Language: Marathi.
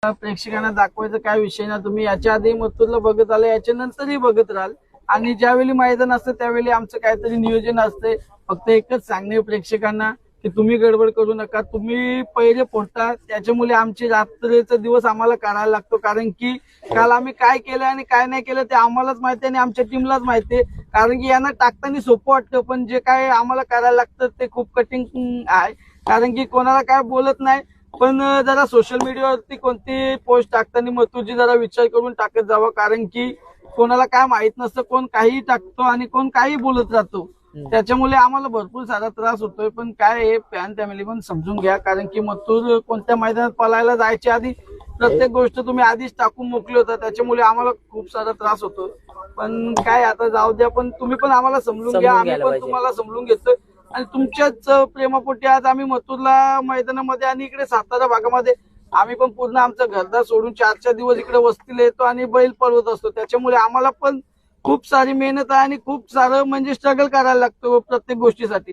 प्रेक्षकांना दाखवायचं काय विषय ना, तुम्ही याच्या आधी मथुरला बघत आले, याच्या नंतरही बघत राहाल. आणि ज्यावेळी मैदान असतं त्यावेळी आमचं काहीतरी नियोजन असते. फक्त एकच सांगणे प्रेक्षकांना की तुम्ही गडबड करू नका, तुम्ही पहिले पोहोचता, त्याच्यामुळे आमची रात्रीचा दिवस आम्हाला काढायला लागतो. कारण की काल आम्ही काय केलं आणि काय नाही केलं ते आम्हालाच माहिती आणि आमच्या टीमलाच माहिती आहे. कारण की यांना टाकताना सोपं वाटतं, पण जे काय आम्हाला करायला लागतं ते खूप कठीण आहे. कारण की कोणाला काय बोलत नाही, पण जरा सोशल मीडियावरती कोणती पोस्ट टाकताना मथुरची जरा विचार करून टाकत जावं. कारण की कोणाला काय माहित नसतं, कोण काही टाकतो आणि कोण काही बोलत राहतो. त्याच्यामुळे आम्हाला भरपूर सारा त्रास होतोय. पण काय हे फॅन फॅमिली पण समजून घ्या. कारण की मथुर कोणत्या मैदानात पळायला जायच्या आधी प्रत्येक गोष्ट तुम्ही आधीच टाकून मोकले होता, त्याच्यामुळे आम्हाला खूप सारा त्रास होतो. पण काय आता जाऊ द्या, पण तुम्ही पण आम्हाला समजून घ्या, आम्ही पण तुम्हाला समजून घेतोय. आणि तुमच्याच प्रेमापोटी आज आम्ही मथुरला मैदानामध्ये आणि इकडे सातारा भागामध्ये आम्ही पण पूर्ण आमचं घरदार सोडून 4-4 दिवस इकडे वस्तीला येतो आणि बैल पळवत असतो. त्याच्यामुळे आम्हाला पण खूप सारी मेहनत आहे आणि खूप सारं म्हणजे स्ट्रगल करायला लागतो प्रत्येक गोष्टीसाठी.